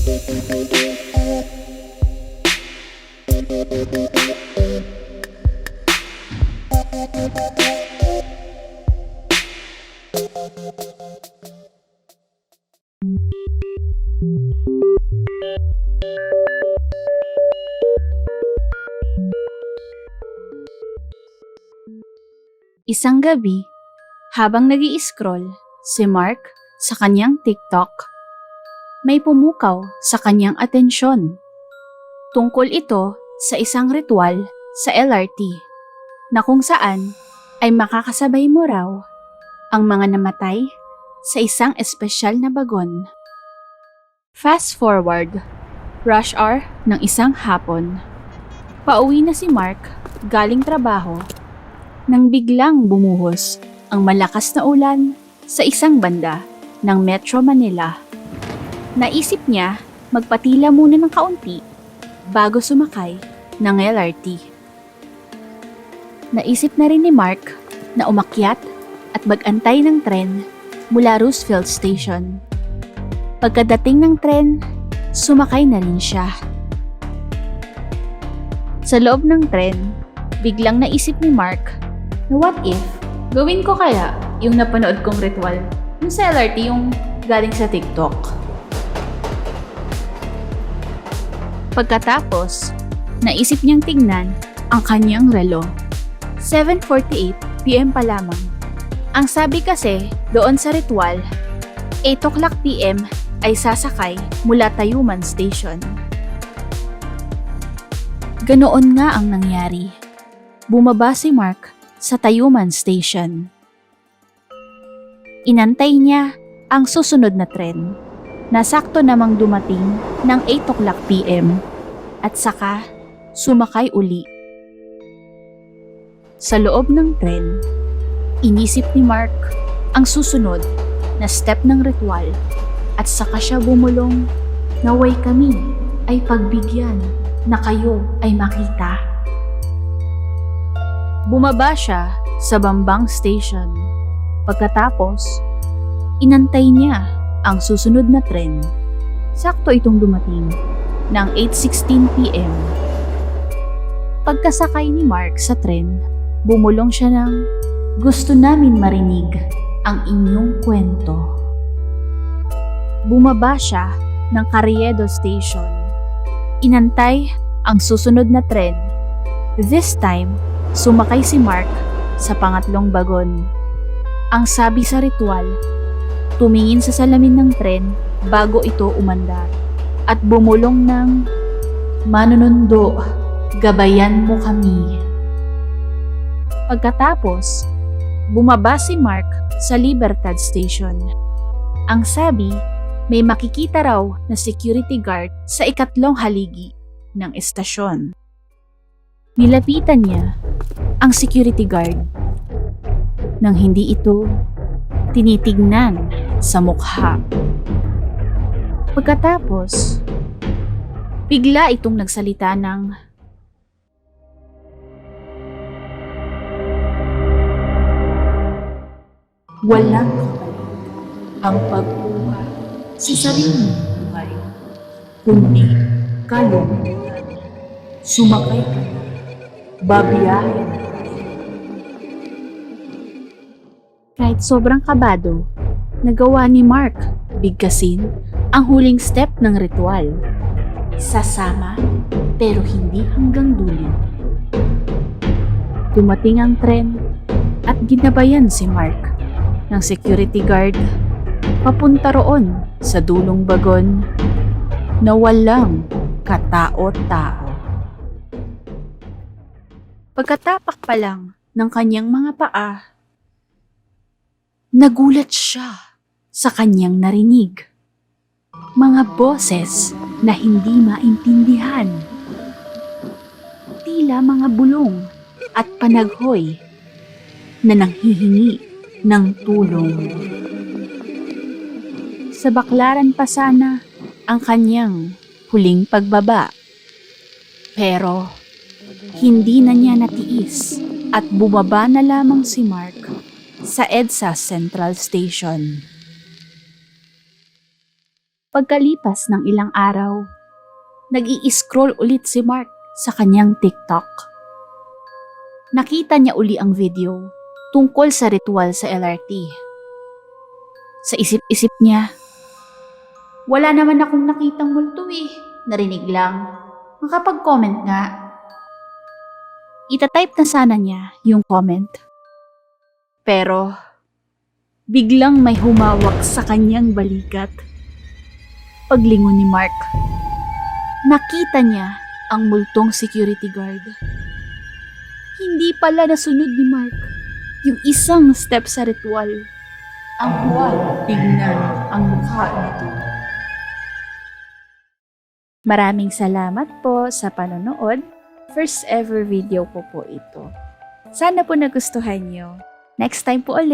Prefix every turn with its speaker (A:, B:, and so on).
A: Isang gabi, habang nag-i-scroll si Mark sa kanyang TikTok, may pumukaw sa kanyang atensyon. Tungkol ito sa isang ritual sa LRT na kung saan ay makakasabay mo raw ang mga namatay sa isang espesyal na bagon. Fast forward, rush hour ng isang hapon. Pauwi na si Mark galing trabaho nang biglang bumuhos ang malakas na ulan sa isang banda ng Metro Manila. Naisip niya magpatila muna ng kaunti bago sumakay ng LRT. Naisip na rin ni Mark na umakyat at mag-antay ng tren mula Roosevelt Station. Pagkadating ng tren, sumakay na rin siya. Sa loob ng tren, biglang naisip ni Mark na what if gawin ko kaya yung napanood kong ritual, yung sa LRT, yung galing sa TikTok. Pagkatapos, naisip niyang tignan ang kanyang relo. 7:48 PM pa lamang. Ang sabi kasi doon sa ritual, 8 o'clock PM ay sasakay mula Tayuman Station. Ganoon nga ang nangyari. Bumaba si Mark sa Tayuman Station. Inantay niya ang susunod na tren na sakto namang dumating ng 8 o'clock PM at saka sumakay uli. Sa loob ng tren, inisip ni Mark ang susunod na step ng ritual at saka siya bumulong, naway kami ay pagbigyan na kayo ay makita. Bumaba siya sa Bambang Station. Pagkatapos, inantay niya ang susunod na tren. Sakto itong dumating ng 8:16 PM. Pagkasakay ni Mark sa tren, bumulong siya ng, gusto namin marinig ang inyong kwento. Bumaba siya ng Carriedo Station. Inantay ang susunod na tren. This time, sumakay si Mark sa pangatlong bagon. Ang sabi sa ritual, tumingin sa salamin ng tren bago ito umandar at bumulong ng, manunundo, gabayan mo kami. Pagkatapos, bumaba si Mark sa Libertad Station. Ang sabi, may makikita raw na security guard sa ikatlong haligi ng estasyon. Nilapitan niya ang security guard nang hindi ito tinitignan sa mukha. Pagkatapos, bigla itong nagsalita ng, walang kapalit ang pagkuha sa sariling buhay, kundi kalungkutan. Sumakay ka na, babiyahin na. Kahit sobrang kabado, nagawa ni Mark bigkasin ang huling step ng ritual. Sasama pero hindi hanggang dulo. Dumating ang tren at ginabayan si Mark ng security guard papunta roon sa dulong bagon na walang katao-tao. Pagkatapak pa lang ng kanyang mga paa, nagulat siya sa kanyang narinig. Mga boses na hindi maintindihan. Tila mga bulong at panaghoy na nanghihingi ng tulong. Sa baklaran pa sana ang kanyang huling pagbaba. Pero hindi na niya natiis at bumaba na lamang si Mark sa EDSA Central Station. Pagkalipas ng ilang araw, nag-i-scroll ulit si Mark sa kanyang TikTok. Nakita niya uli ang video tungkol sa ritual sa LRT. Sa isip-isip niya, wala naman akong nakitang multo eh. Narinig lang. Makapag-comment nga. Itatype na sana niya yung comment. Pero, biglang may humawak sa kanyang balikat. Paglingon ni Mark, nakita niya ang multong security guard. Hindi pala nasunod ni Mark yung isang step sa ritual. Ang huwag tingnan ang mukha nito. Maraming salamat po sa panonood. First ever video ko po ito. Sana po nagustuhan nyo. Next time po ulit.